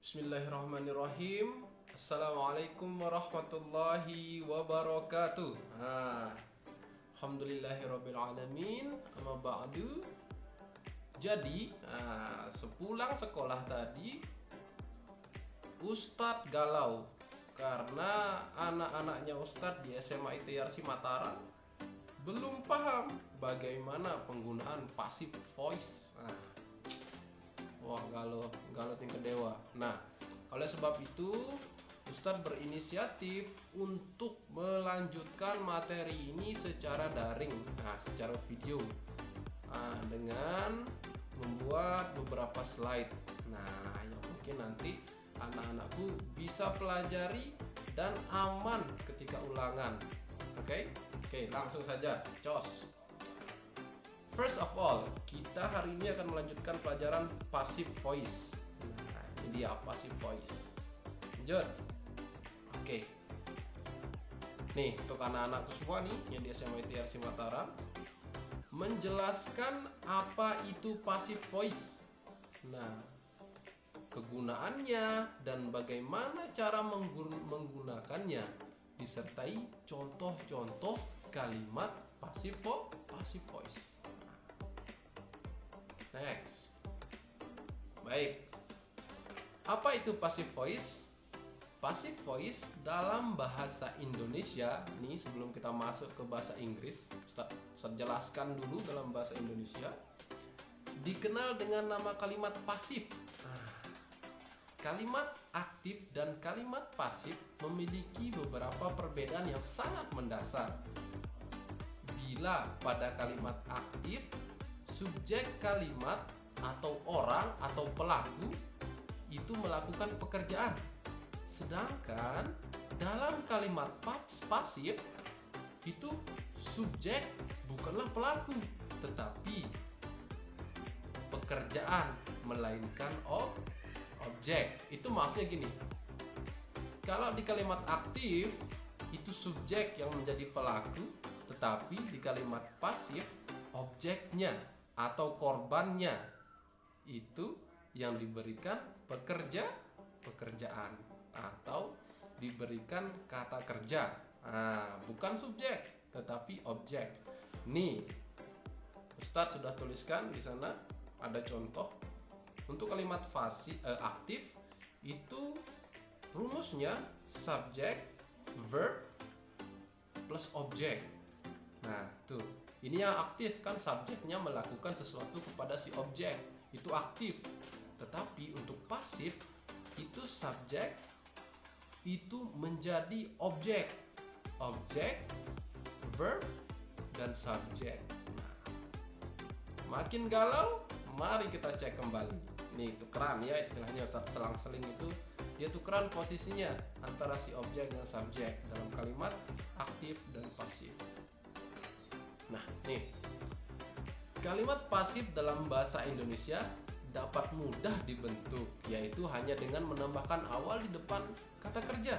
Bismillahirrahmanirrahim. Assalamualaikum warahmatullahi wabarakatuh. Alhamdulillahirrabbilalamin. Amma ba'du. Jadi sepulang sekolah tadi, Ustadz galau karena anak-anaknya Ustadz di SMA ITRC Mataram belum paham bagaimana penggunaan passive voice. Wah, galau tingkat dewa. Nah, oleh sebab itu Ustadz berinisiatif untuk melanjutkan materi ini secara daring, secara video, dengan membuat beberapa slide. Nah, yang mungkin nanti anak-anakku bisa pelajari dan aman ketika ulangan. Oke, langsung saja, cos. First of all, kita hari ini akan melanjutkan pelajaran passive voice. Nah, ini dia passive voice. Lanjut. Oke. Nih, untuk anak-anakku semua nih yang di SMA ITRC Mataram, menjelaskan apa itu passive voice. Nah, kegunaannya dan bagaimana cara menggunakannya, disertai contoh-contoh kalimat passive voice. Next. Baik. Apa itu passive voice? Passive voice dalam bahasa Indonesia, nih sebelum kita masuk ke bahasa Inggris, Ustaz jelaskan dulu dalam bahasa Indonesia, dikenal dengan nama kalimat pasif. Kalimat aktif dan kalimat pasif memiliki beberapa perbedaan yang sangat mendasar. Bila pada kalimat aktif, subjek kalimat atau orang atau pelaku itu melakukan pekerjaan. Sedangkan dalam kalimat pasif itu subjek bukanlah pelaku, tetapi pekerjaan melainkan objek. Itu maksudnya gini. Kalau di kalimat aktif itu subjek yang menjadi pelaku, tetapi di kalimat pasif objeknya atau korbannya itu yang diberikan pekerjaan atau diberikan kata kerja. Bukan subjek tetapi objek. Nih, Ustadz sudah tuliskan di sana ada contoh. Untuk kalimat aktif itu rumusnya subjek, verb plus objek. Nah, tuh. Ini yang aktif kan, subjeknya melakukan sesuatu kepada si objek, itu aktif. Tetapi untuk pasif itu subjek itu menjadi objek, verb dan subjek. Nah, makin galau, mari kita cek kembali. Nih tukeran ya istilahnya, Ustadz selang-seling itu dia tukeran posisinya antara si objek dan subjek dalam kalimat aktif dan pasif. Nah, nih kalimat pasif dalam bahasa Indonesia dapat mudah dibentuk, yaitu hanya dengan menambahkan awal di depan kata kerja.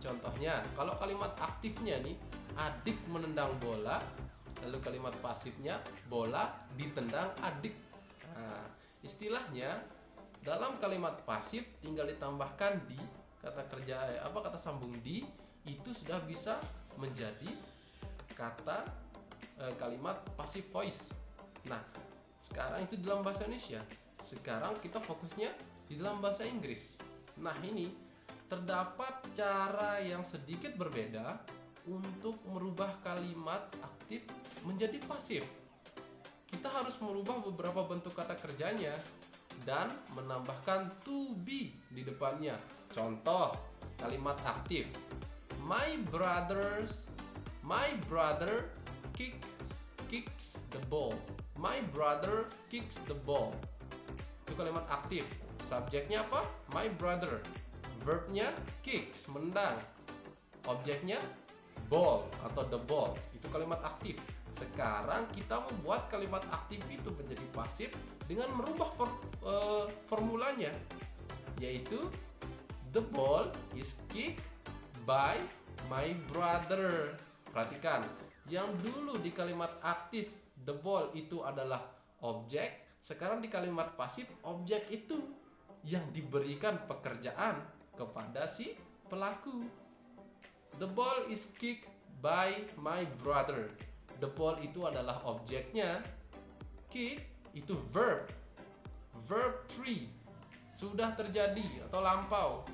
Contohnya, kalau kalimat aktifnya nih, adik menendang bola, lalu kalimat pasifnya bola ditendang adik. Nah, istilahnya dalam kalimat pasif tinggal ditambahkan di kata kerja kata sambung di, itu sudah bisa menjadi kalimat passive voice. Nah, sekarang itu dalam bahasa Indonesia. Sekarang kita fokusnya di dalam bahasa Inggris. Nah, ini terdapat cara yang sedikit berbeda untuk merubah kalimat aktif menjadi pasif. Kita harus merubah beberapa bentuk kata kerjanya dan menambahkan to be di depannya. Contoh kalimat aktif, my brother kicks the ball. My brother kicks the ball. Itu kalimat aktif. Subjeknya apa? My brother. Verbnya kicks, menendang. Objeknya ball atau the ball. Itu kalimat aktif. Sekarang kita membuat kalimat aktif itu menjadi pasif dengan merubah formulanya, yaitu the ball is kicked by my brother. Perhatikan, yang dulu di kalimat aktif the ball itu adalah objek, sekarang di kalimat pasif objek itu yang diberikan pekerjaan kepada si pelaku. The ball is kicked by my brother. The ball itu adalah objeknya. Kick itu verb. Verb 3 sudah terjadi atau lampau.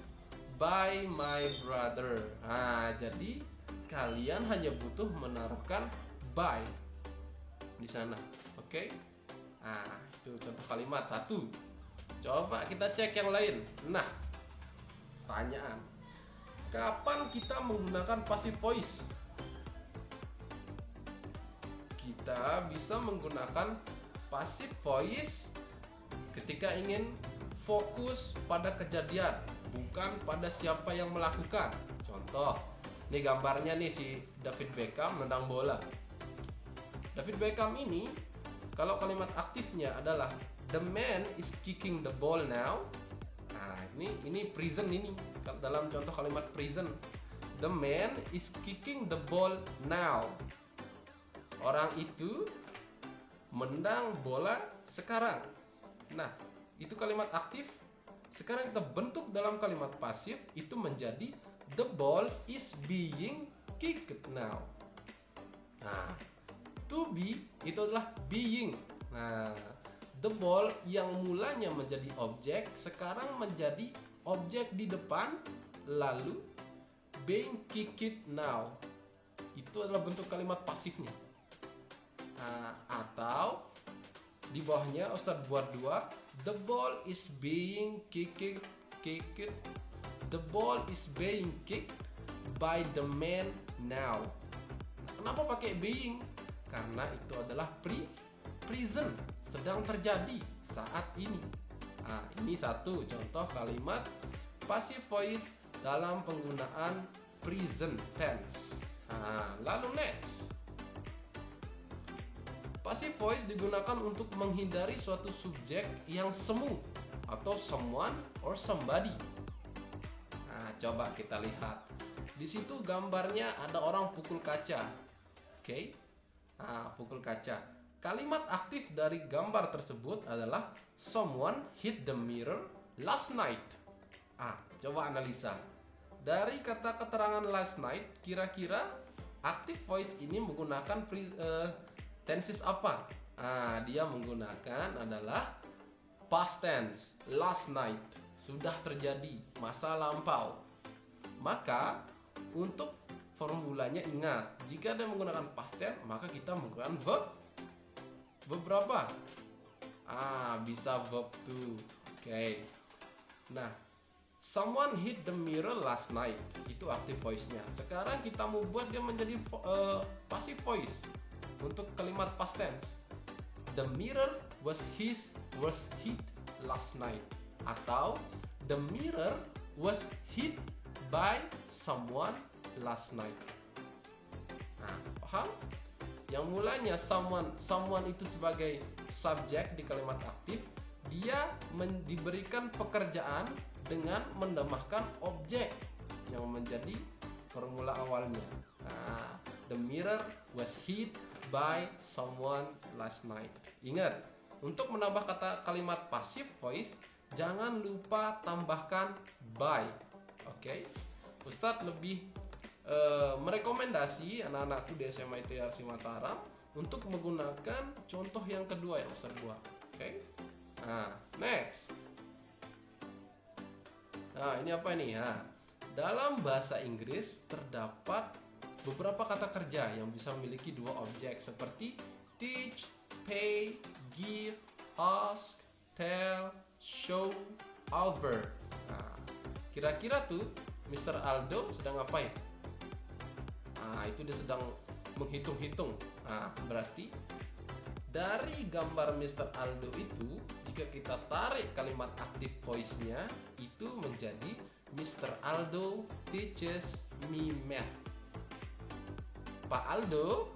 By my brother. Nah, jadi kalian hanya butuh menaruhkan by di sana. Oke? Nah, itu contoh kalimat 1. Coba kita cek yang lain. Nah, pertanyaan. Kapan kita menggunakan passive voice? Kita bisa menggunakan passive voice ketika ingin fokus pada kejadian, bukan pada siapa yang melakukan. Contoh, ini gambarnya nih si David Beckham nendang bola. David Beckham ini kalau kalimat aktifnya adalah the man is kicking the ball now. Nah, ini present ini. Dalam contoh kalimat present, the man is kicking the ball now. Orang itu mendang bola sekarang. Nah, itu kalimat aktif. Sekarang kita bentuk dalam kalimat pasif itu menjadi the ball is being kicked now. Nah, to be itu adalah being. Nah, the ball yang mulanya menjadi objek sekarang menjadi objek di depan, lalu being kicked now. Itu adalah bentuk kalimat pasifnya. Nah, atau di bawahnya Ustadz buat 2. The ball is being kicked. The ball is being kicked by the man now. Nah, kenapa pakai being? Karena itu adalah present, sedang terjadi saat ini. Nah, ini satu contoh kalimat passive voice dalam penggunaan present tense. Nah, lalu next. Passive voice digunakan untuk menghindari suatu subjek yang semu atau someone or somebody. Nah, coba kita lihat. Di situ gambarnya ada orang pukul kaca. Oke. Nah, pukul kaca. Kalimat aktif dari gambar tersebut adalah someone hit the mirror last night. Coba analisa. Dari kata keterangan last night, kira-kira active voice ini menggunakan tenses apa? Dia menggunakan adalah past tense, last night, sudah terjadi, masa lampau. Maka untuk formulanya ingat, jika dia menggunakan past tense, maka kita menggunakan verb berapa? Bisa verb to. Oke. Nah, someone hit the mirror last night, itu active voice-nya. Sekarang kita mau buat dia menjadi passive voice. Untuk kalimat past tense, the mirror was hit last night, atau the mirror was hit by someone last night. Nah, paham? Yang mulanya someone itu sebagai subjek di kalimat aktif, dia diberikan pekerjaan dengan menambahkan objek yang menjadi formula awalnya. Nah, the mirror was hit by someone last night. Ingat, untuk menambah kata kalimat passive voice, jangan lupa tambahkan by. Oke? Ustadz lebih merekomendasi anak-anakku di SMA ITRC Mataram untuk menggunakan contoh yang kedua yang Ustadz buat. Oke? Nah, next. Nah, ini apa nih? Dalam bahasa Inggris terdapat beberapa kata kerja yang bisa memiliki dua objek seperti teach, pay, give, ask, tell, show, over. Nah, kira-kira tuh Mr. Aldo sedang ngapain? Itu dia sedang menghitung-hitung. Berarti dari gambar Mr. Aldo itu, jika kita tarik kalimat active voice-nya, itu menjadi Mr. Aldo teaches me math. Pak Aldo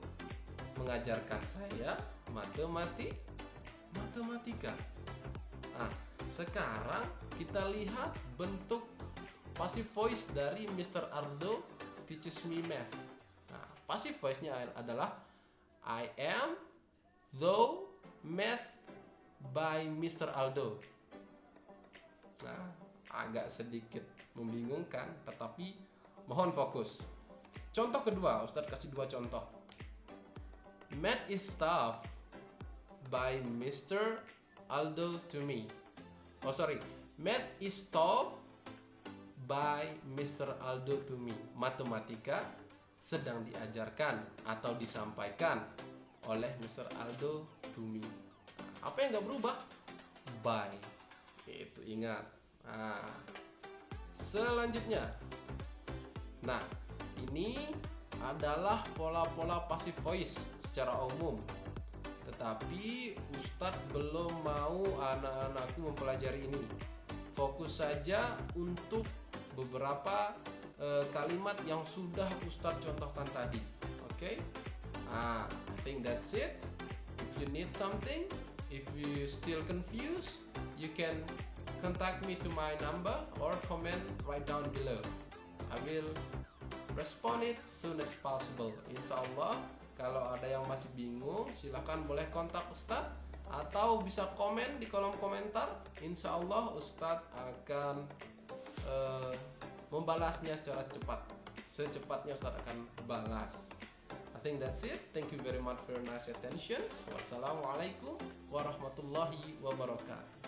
mengajarkan saya matematika. Sekarang kita lihat bentuk passive voice dari Mr. Aldo teaches me math. Passive voice-nya adalah I am though math by Mr. Aldo. Nah, agak sedikit membingungkan, tetapi mohon fokus. Contoh kedua, Ustadz kasih 2 contoh. Math is tough by Mr. Aldo to me. Math is tough by Mr. Aldo to me. Matematika sedang diajarkan atau disampaikan oleh Mr. Aldo to me. Apa yang nggak berubah? By. Itu ingat. Nah, selanjutnya. Nah, ini adalah pola-pola passive voice secara umum. Tetapi Ustadz belum mau anak-anakku mempelajari ini. Fokus saja untuk beberapa kalimat yang sudah Ustadz contohkan tadi. Oke? I think that's it. If you need something, if you still confused, you can contact me to my number or comment right down below. I will respond it soon as possible. Insya Allah, kalau ada yang masih bingung, silahkan boleh kontak Ustadz atau bisa komen di kolom komentar. Insya Allah Ustadz akan membalasnya secara cepat. Secepatnya Ustadz akan balas. I think that's it. Thank you very much for your nice attention. Wassalamualaikum warahmatullahi wabarakatuh.